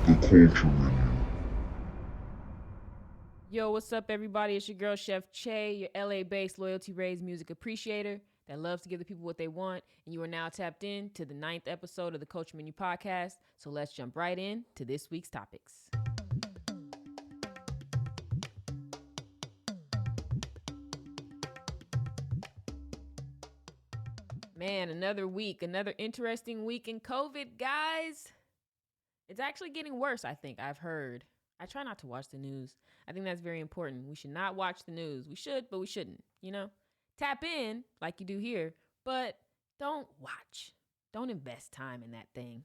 the culture in you. Yo, what's up, everybody? It's your girl, Chef Che, your LA-based loyalty-raised music appreciator that loves to give the people what they want. And you are now tapped in to the 9th episode of the Coach Menu Podcast. So let's jump right in to this week's topics. Man, another week, another interesting week in COVID, guys. It's actually getting worse, I think. I've heard. I try not to watch the news. I think that's very important. We should not watch the news. We should, but we shouldn't, you know? Tap in like you do here, but don't watch. Don't invest time in that thing.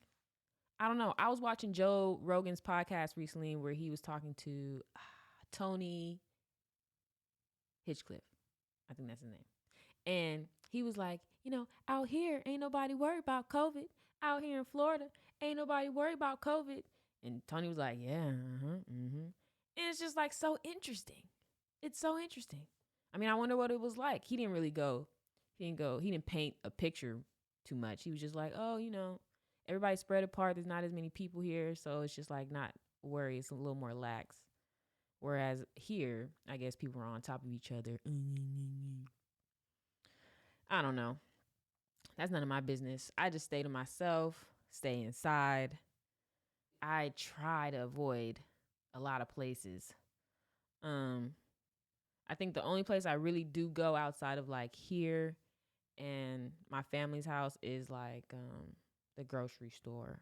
I don't know. I was watching Joe Rogan's podcast recently where he was talking to Tony Hitchcliffe. I think that's his name. And he was like, out here, ain't nobody worried about COVID. Out here in Florida, ain't nobody worried about COVID. And Tony was like, yeah, And it's just like so interesting. It's so interesting. I mean, I wonder what it was like. He didn't really go. He didn't paint a picture too much. He was just like, oh, everybody's spread apart. There's not as many people here. So it's just like not worry. It's a little more lax. Whereas here, I guess people are on top of each other. I don't know. That's none of my business. I just stay to myself, stay inside. I try to avoid a lot of places. I think the only place I really do go outside of like here and my family's house is like the grocery store,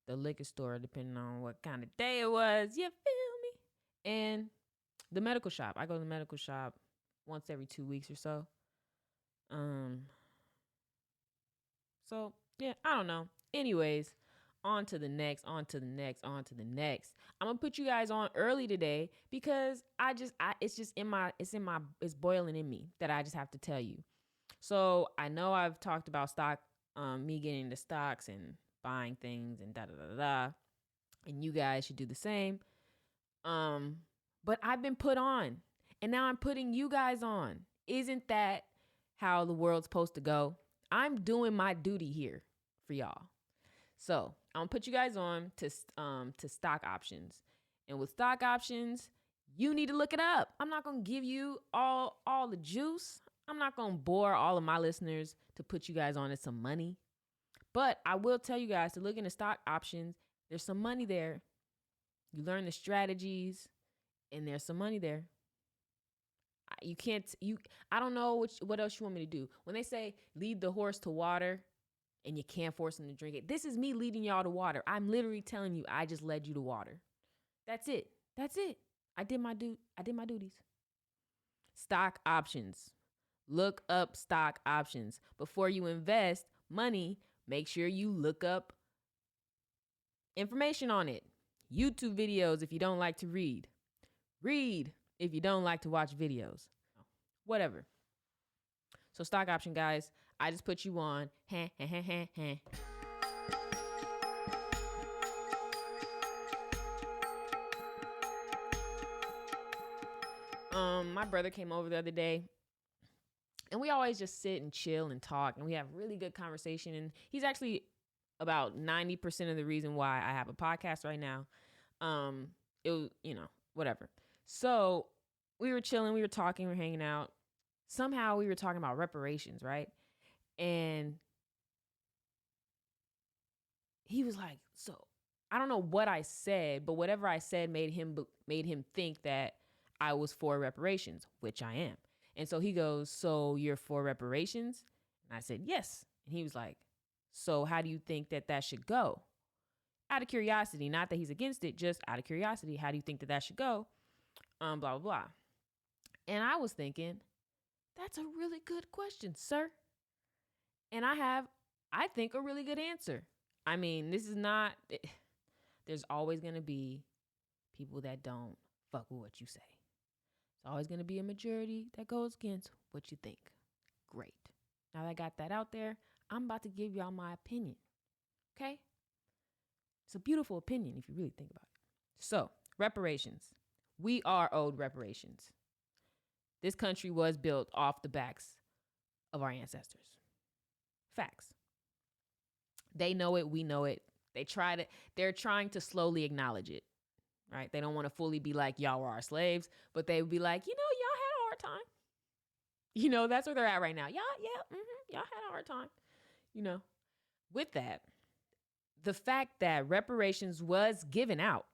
the liquor store, depending on what kind of day it was. You feel me? And the medical shop. I go to the medical shop once every 2 weeks or so. So yeah, I don't know. Anyways, on to the next. I'm gonna put you guys on early today because it's boiling in me that I just have to tell you. So I know I've talked about stock, me getting into stocks and buying things and da da da da, and you guys should do the same. But I've been put on, and now I'm putting you guys on. Isn't that how the world's supposed to go? I'm doing my duty here for y'all. So I'm gonna put you guys on to stock options, and with stock options, you need to look it up. I'm not gonna give you all the juice. I'm not gonna bore all of my listeners to put you guys on to some money, but I will tell you guys to look into stock options. There's some money there. You learn the strategies, and there's some money there. I don't know what else you want me to do. When they say lead the horse to water and you can't force him to drink it, this is me leading y'all to water. I'm literally telling you I just led you to water. That's it. I did my duties. Stock options. Look up stock options. Before you invest money, make sure you look up information on it. YouTube videos if you don't like to read. Read if you don't like to watch videos. Whatever. So stock option, guys, I just put you on. My brother came over the other day, and we always just sit and chill and talk, and we have really good conversation. And he's actually about 90% of the reason why I have a podcast right now. It was, whatever. So we were chilling, we were talking, we were hanging out. Somehow we were talking about reparations, right? And he was like, so I don't know what I said, but whatever I said made him think that I was for reparations, which I am. And so he goes, so you're for reparations? And I said, yes. And he was like, so how do you think that should go? Out of curiosity, not that he's against it, just out of curiosity, how do you think that should go? Blah, blah, blah. And I was thinking, that's a really good question, sir. And I think, a really good answer. I mean, there's always going to be people that don't fuck with what you say. There's always going to be a majority that goes against what you think. Great. Now that I got that out there, I'm about to give y'all my opinion. Okay? It's a beautiful opinion if you really think about it. So, reparations. We are owed reparations. This country was built off the backs of our ancestors. Facts. They know it. We know it. They're trying to slowly acknowledge it, right? They don't want to fully be like, y'all were our slaves, but they would be like, y'all had a hard time. That's where they're at right now. Y'all had a hard time. With that, the fact that reparations was given out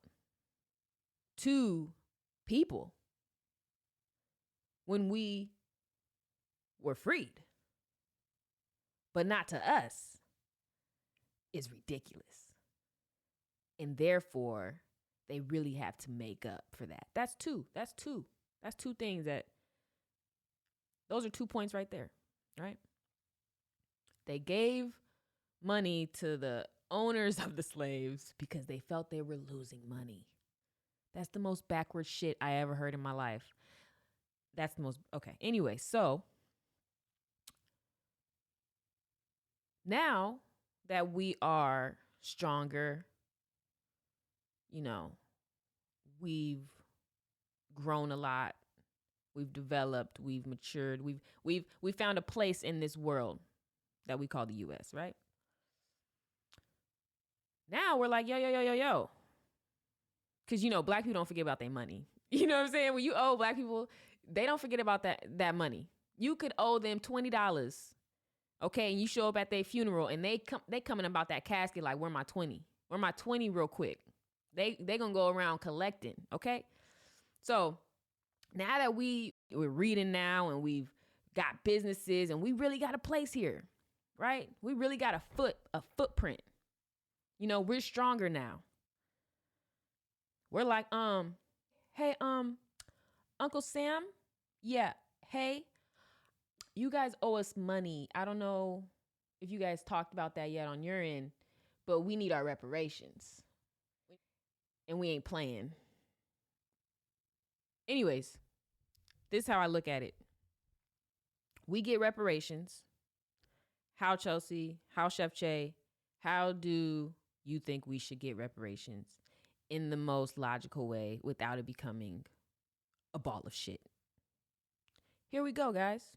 to people when we were freed, but not to us, is ridiculous. And therefore, they really have to make up for that. That's two things those are 2 points right there, right? They gave money to the owners of the slaves because they felt they were losing money. That's the most backward shit I ever heard in my life. Okay. Anyway, so now that we are stronger, we've grown a lot. We've developed, we've matured, we've found a place in this world that we call the US, right? Now we're like, yo. Because, black people don't forget about their money. You know what I'm saying? When you owe black people, they don't forget about that money. You could owe them $20, okay? And you show up at their funeral and they coming about that casket like, where my 20? Where my 20 real quick? They gonna go around collecting, okay? So now that we're reading now and we've got businesses and we really got a place here, right? We really got a footprint. We're stronger now. We're like, hey, Uncle Sam, yeah, hey, you guys owe us money. I don't know if you guys talked about that yet on your end, but we need our reparations. And we ain't playing. Anyways, this is how I look at it. We get reparations. How, Chelsea? How, Chef Che? How do you think we should get reparations in the most logical way without it becoming a ball of shit? Here we go, guys.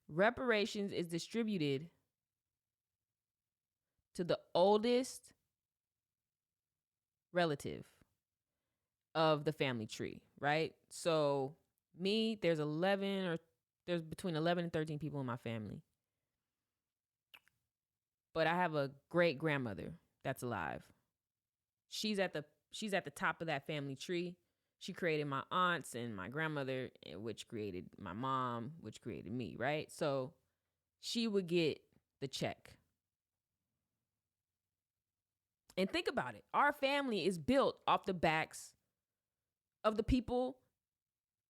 Reparations is distributed to the oldest relative of the family tree, right? So me, there's between 11 and 13 people in my family. But I have a great grandmother that's alive. She's at the top of that family tree. She created my aunts and my grandmother, which created my mom, which created me, right? So she would get the check. And think about it. Our family is built off the backs of the people,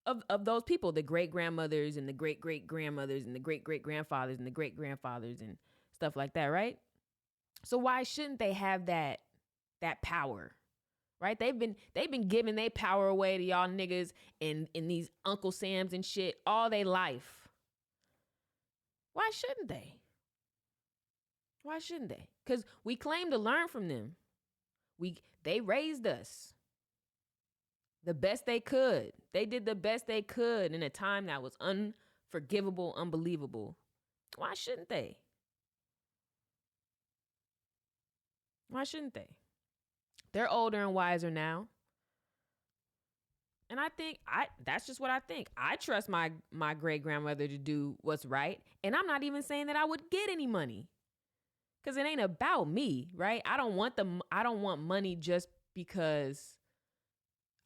of those people, the great-grandmothers and the great-great-grandmothers and the great-great-grandfathers and the great-grandfathers and stuff like that, right? So why shouldn't they have that power, right? They've been giving their power away to y'all niggas and these Uncle Sams and shit all their life. Why shouldn't they? Why shouldn't they? Because we claim to learn from them. They raised us the best they could. They did the best they could in a time that was unforgivable, unbelievable. Why shouldn't they? Why shouldn't they? They're older and wiser now. And I think that's just what I think. I trust my great grandmother to do what's right. And I'm not even saying that I would get any money. Because it ain't about me, right? I don't want money just because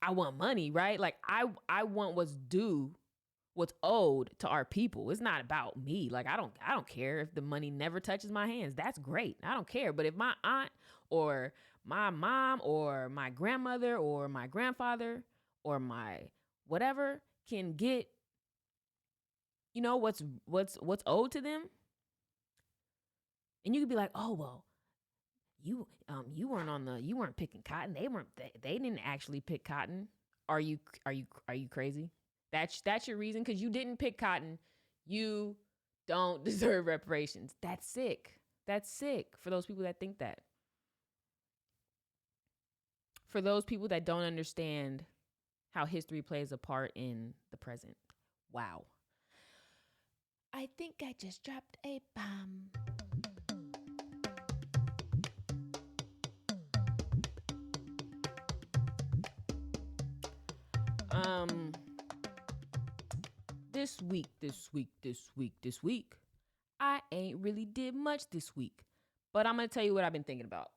I want money, right? Like I want what's due, what's owed to our people. It's not about me. Like I don't care if the money never touches my hands. That's great. I don't care. But if my aunt or my mom or my grandmother or my grandfather or my whatever can get, what's owed to them, and you could be like, oh well, you weren't picking cotton. They didn't actually pick cotton. Are you crazy? That's your reason? Because you didn't pick cotton, you don't deserve reparations. That's sick. That's sick for those people that think that. For those people that don't understand how history plays a part in the present. Wow. I think I just dropped a bomb. Um, this week, I ain't really did much this week. But I'm gonna tell you what I've been thinking about.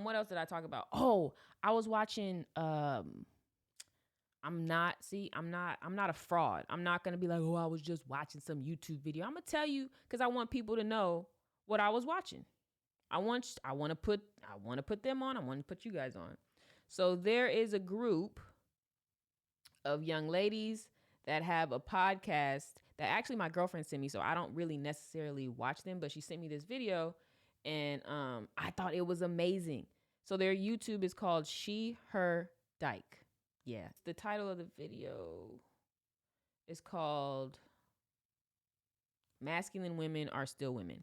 What else did I talk about? Oh, I was watching. I'm not a fraud. I'm not gonna be like, oh, I was just watching some YouTube video. I'm gonna tell you because I want people to know what I was watching. I want to put them on. I want to put you guys on. So there is a group of young ladies that have a podcast that actually my girlfriend sent me. So I don't really necessarily watch them, but she sent me this video, and I thought it was amazing. So their YouTube is called She Her Dyke. Yeah, the title of the video is called Masculine Women Are Still Women.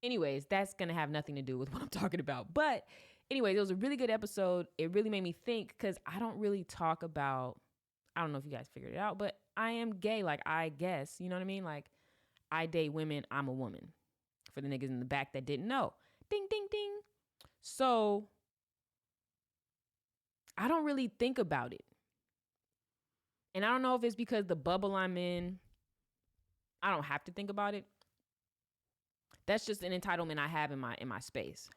Anyways, that's going to have nothing to do with what I'm talking about. But anyways, it was a really good episode. It really made me think because I don't really talk about, I don't know if you guys figured it out, but I am gay. Like, I guess, you know what I mean? Like, I date women. I'm a woman. For the niggas in the back that didn't know. Ding, ding, ding. So I don't really think about it. And I don't know if it's because the bubble I'm in, I don't have to think about it. That's just an entitlement I have in my space.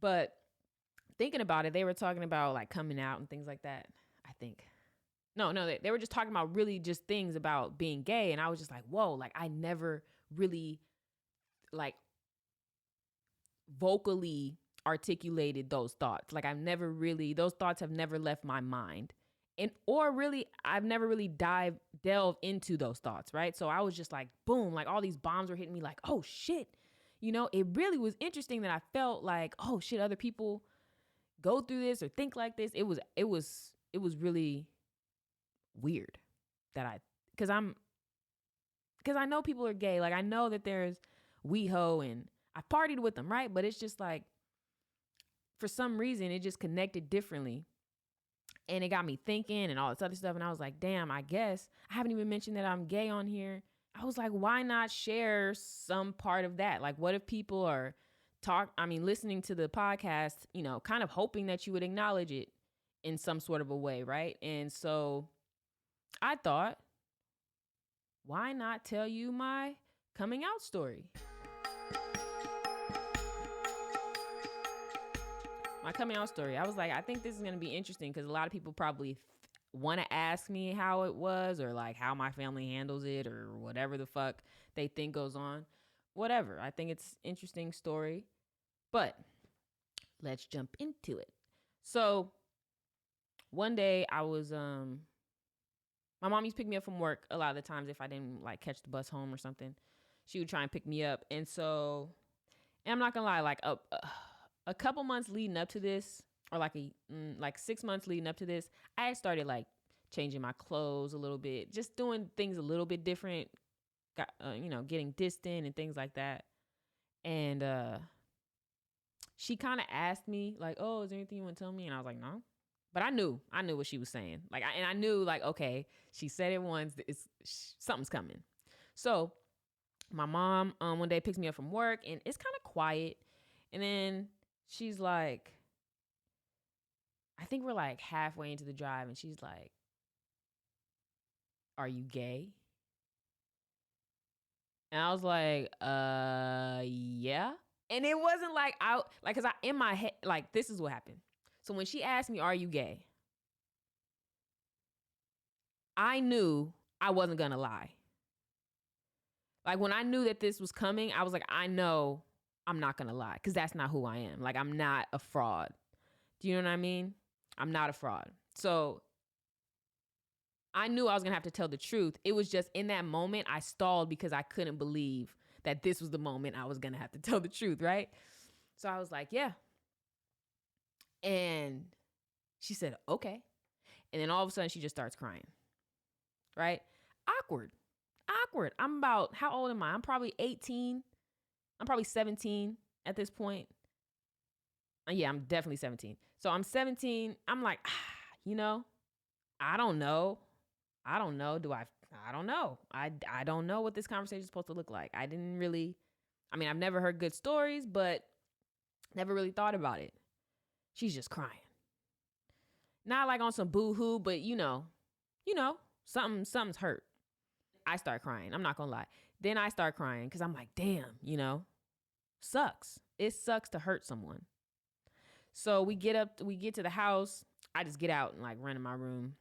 But thinking about it, they were talking about like coming out and things like that, I think. No, they were just talking about really just things about being gay. And I was just like, whoa, like I never really like vocally articulated those thoughts. Like those thoughts have never left my mind. I've never really delved into those thoughts, right? So I was just like, boom, like all these bombs were hitting me like, oh shit. You know, it really was interesting that I felt like, oh shit, other people go through this or think like this. It was really weird because I know people are gay. Like I know that there's WeHo and I partied with them, right? But it's just like, for some reason, it just connected differently. And it got me thinking and all this other stuff. And I was like, damn, I guess I haven't even mentioned that I'm gay on here. I was like, why not share some part of that? Like, what if people are listening to the podcast, you know, kind of hoping that you would acknowledge it in some sort of a way, right? And so I thought, why not tell you my coming out story? My coming out story. I was like, I think this is going to be interesting because a lot of people probably want to ask me how it was or like how my family handles it or whatever the fuck they think goes on. Whatever. I think it's an interesting story. But let's jump into it. So one day I was, my mom used to pick me up from work a lot of the times if I didn't like catch the bus home or something. She would try and pick me up. And I'm not going to lie, like a couple months leading up to this, or like 6 months leading up to this, I had started like changing my clothes a little bit, just doing things a little bit different, getting distant and things like that. And she kind of asked me like, oh, is there anything you want to tell me? And I was like, no. But I knew what she was saying. Like, I knew like, okay, she said it once, something's coming. So my mom one day picks me up from work and it's kind of quiet. And then she's like, I think we're like halfway into the drive and she's like, are you gay? And I was like, yeah. And it wasn't like cause in my head, like this is what happened. So when she asked me, are you gay? I knew I wasn't gonna lie. Like when I knew that this was coming, I was like, I know I'm not gonna lie because that's not who I am. Like I'm not a fraud. Do you know what I mean? I'm not a fraud. So I knew I was gonna have to tell the truth. It was just in that moment I stalled because I couldn't believe that this was the moment I was gonna have to tell the truth, right? So I was like, yeah. And she said, okay. And then all of a sudden she just starts crying, right? Awkward. I'm about, how old am I? I'm probably 18. I'm probably 17 at this point. Yeah, I'm definitely 17. So I'm 17. I'm like, I don't know. I don't know. I don't know. I don't know what this conversation is supposed to look like. I've never heard good stories, but never really thought about it. She's just crying. Not like on some boo-hoo, but something's hurt. I start crying. I'm not gonna lie. Then I start crying because I'm like, damn, sucks. It sucks to hurt someone. So we get to the house. I just get out and like run in my room.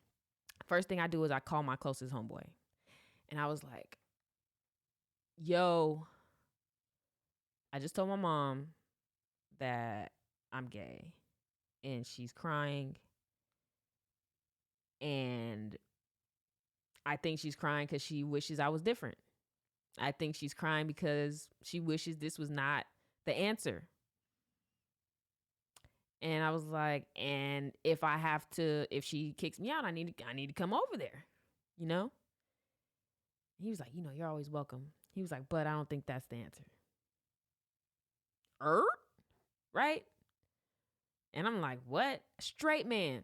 First thing I do is I call my closest homeboy. And I was like, yo, I just told my mom that I'm gay. And she's crying. And I think she's crying because she wishes I was different. I think she's crying because she wishes this was not the answer. And I was like, and if she kicks me out, I need to come over there, you know? He was like, you're always welcome. He was like, but I don't think that's the answer. Right? And I'm like, what? Straight man,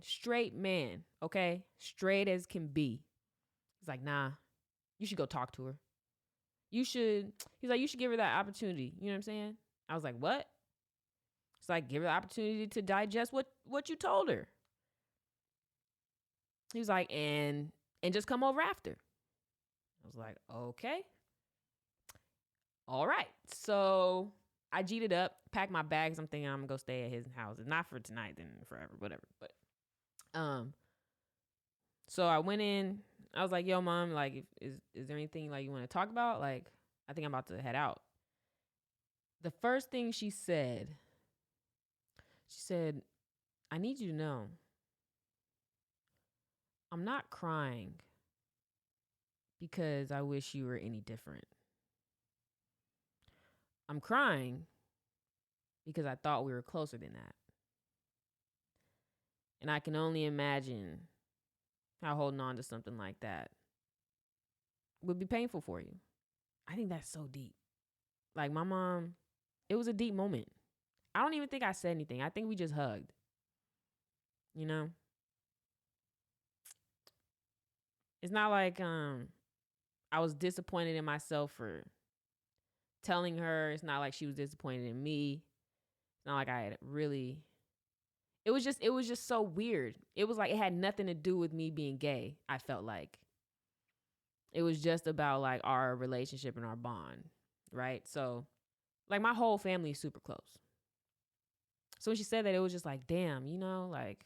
okay? Straight as can be. He's like, nah, you should go talk to her. He's like, you should give her that opportunity. You know what I'm saying? I was like, what? It's like, give her the opportunity to digest what you told her. He was like, and just come over after. I was like, okay. All right. So I G'd it up, packed my bags. I'm thinking I'm going to go stay at his house. Not for tonight, then forever, whatever. But, so I went in. I was like, yo, mom, like, is there anything like you want to talk about? Like, I think I'm about to head out. The first thing she said, I need you to know, I'm not crying because I wish you were any different. I'm crying because I thought we were closer than that. And I can only imagine how holding on to something like that would be painful for you. I think that's so deep. Like my mom, it was a deep moment. I don't even think I said anything. I think we just hugged. You know? It's not like I was disappointed in myself for telling her. It's not like she was disappointed in me. It's not like I had really. It was just so weird. It was like it had nothing to do with me being gay. I felt like it was just about like our relationship and our bond, right? So, like my whole family is super close. So when she said that, it was just like, damn, like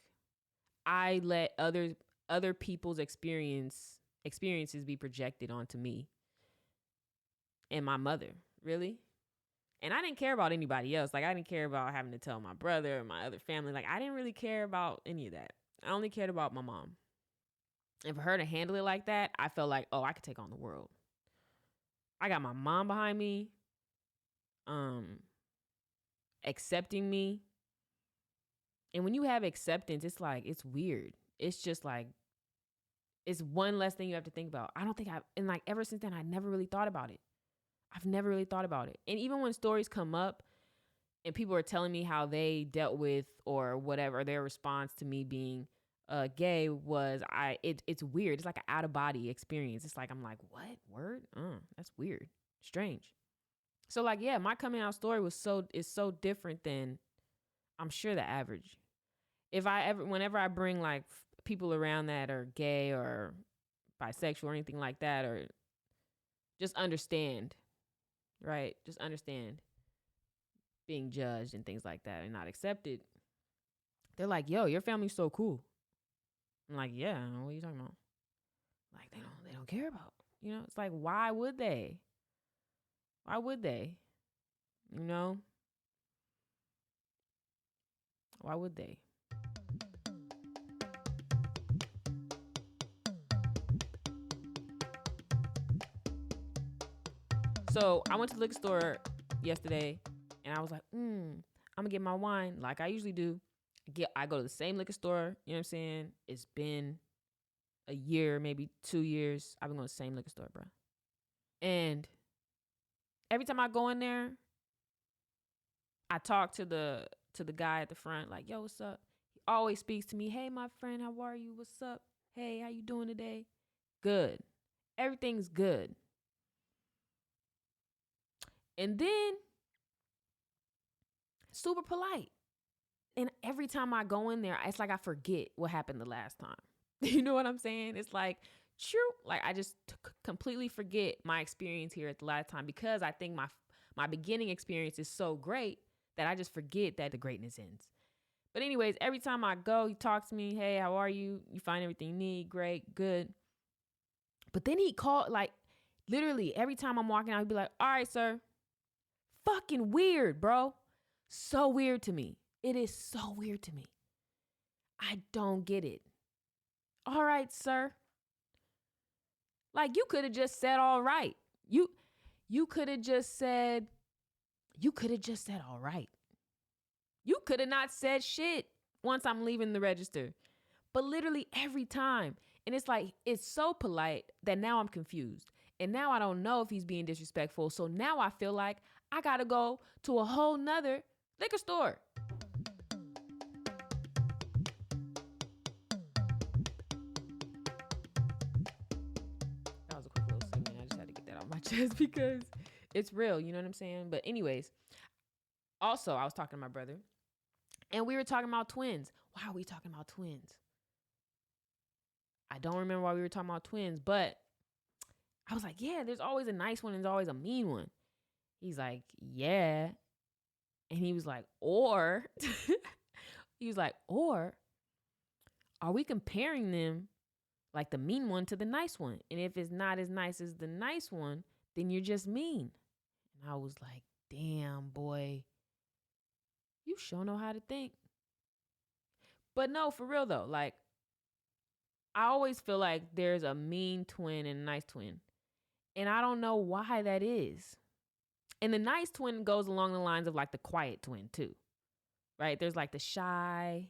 I let other people's experiences be projected onto me and my mother, really. And I didn't care about anybody else. Like I didn't care about having to tell my brother or my other family. Like I didn't really care about any of that. I only cared about my mom. And for her to handle it like that, I felt like, oh, I could take on the world. I got my mom behind me, accepting me. And when you have acceptance, it's like, it's weird. It's just like, it's one less thing you have to think about. And like ever since then, I never really thought about it. I've never really thought about it. And even when stories come up and people are telling me how they dealt with or whatever, their response to me being gay was, it's weird. It's like an out of body experience. It's like, I'm like, what? Word? That's weird. Strange. So like, yeah, my coming out story is so different than I'm sure the average. Whenever I bring like people around that are gay or bisexual or anything like that, or just understand, right? Just understand being judged and things like that and not accepted. They're like, yo, your family's so cool. I'm like, yeah, what are you talking about? Like they don't care about, it's like, why would they? Why would they? Why would they? So I went to the liquor store yesterday and I was like, I'm gonna get my wine like I usually do. I go to the same liquor store, you know what I'm saying? It's been a year, maybe 2 years. I've been going to the same liquor store, bro. And every time I go in there, I talk to the guy at the front, like, yo, what's up? He always speaks to me, hey, my friend, how are you? What's up? Hey, how you doing today? Good. Everything's good. And then, super polite. And every time I go in there, it's like I forget what happened the last time. You know what I'm saying? It's like, true. Like I just completely forget my experience here at the last time because I think my beginning experience is so great that I just forget that the greatness ends. But anyways, every time I go, he talks to me. Hey, how are you? You find everything you need? Great, good. But then he called, like, literally every time I'm walking out, he'd be like, all right, sir. Fucking weird, bro. So weird to me. It is so weird to me. I don't get it. All right, sir. Like, you could have just said all right. You could have just said all right. You could have not said shit once I'm leaving the register. But literally every time. And it's like, it's so polite that now I'm confused. And now I don't know if he's being disrespectful. So now I feel like I got to go to a whole nother liquor store. That was a quick little segment. I just had to get that off my chest because it's real. You know what I'm saying? But anyways, also I was talking to my brother and we were talking about Twinz. Why are we talking about Twinz? I don't remember why we were talking about Twinz, but I was like, yeah, there's always a nice one and there's always a mean one. He's like, yeah. And he was like, or are we comparing them, like the mean one to the nice one? And if it's not as nice as the nice one, then you're just mean. And I was like, damn, boy, you sure know how to think. But no, for real though, like, I always feel like there's a mean twin and a nice twin. And I don't know why that is. And the nice twin goes along the lines of like the quiet twin too, right? There's like the shy,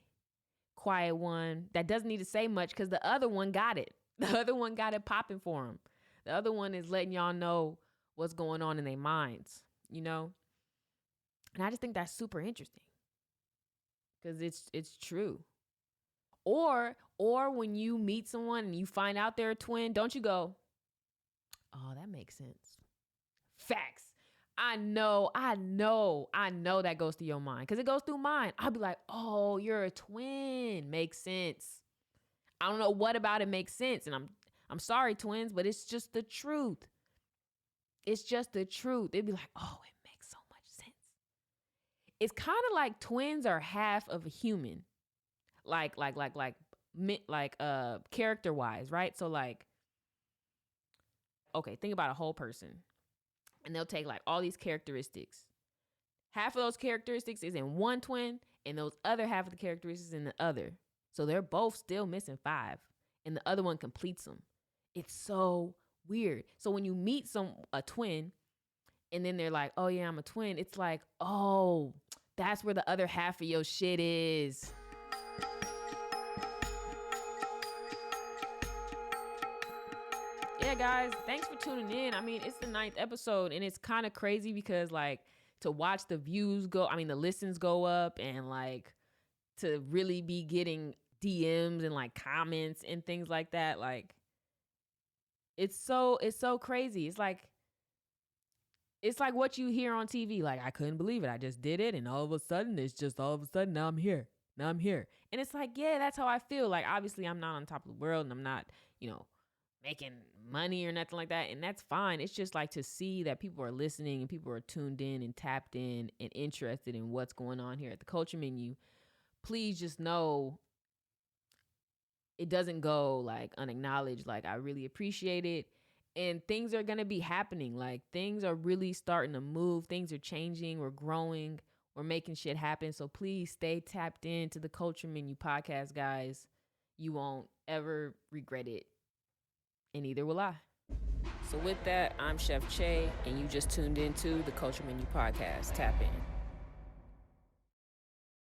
quiet one that doesn't need to say much because the other one got it. The other one got it popping for him. The other one is letting y'all know what's going on in their minds, you know? And I just think that's super interesting because it's true. Or when you meet someone and you find out they're a twin, don't you go, oh, that makes sense. Facts. I know that goes through your mind because it goes through mine. I'll be like, oh, you're a twin. Makes sense. I don't know what about it makes sense. And I'm sorry, twins, but it's just the truth. It's just the truth. They'd be like, oh, it makes so much sense. It's kind of like twins are half of a human. Like character wise, right? So like, okay, think about a whole person and they'll take like all these characteristics. Half of those characteristics is in one twin and those other half of the characteristics in the other. So they're both still missing 5 and the other one completes them. It's so weird. So when you meet a twin and then they're like, oh yeah, I'm a twin. It's like, oh, that's where the other half of your shit is. Yeah, guys, thanks for tuning in. I mean, it's the 9th episode and it's kind of crazy because like to watch the the listens go up and like to really be getting DMs and like comments and things like that. Like it's so crazy. It's like what you hear on TV. Like, I couldn't believe it. I just did it. And all of a sudden now I'm here. And it's like, yeah, that's how I feel. Like, obviously I'm not on top of the world and I'm not, making money or nothing like that. And that's fine. It's just like to see that people are listening and people are tuned in and tapped in and interested in what's going on here at the Culture Menu. Please just know it doesn't go like unacknowledged. Like, I really appreciate it. And things are going to be happening. Like, things are really starting to move. Things are changing. We're growing. We're making shit happen. So please stay tapped into the Culture Menu podcast, guys. You won't ever regret it. And neither will I. So with that, I'm Chef Che, and you just tuned into the Culture Menu podcast. Tap in.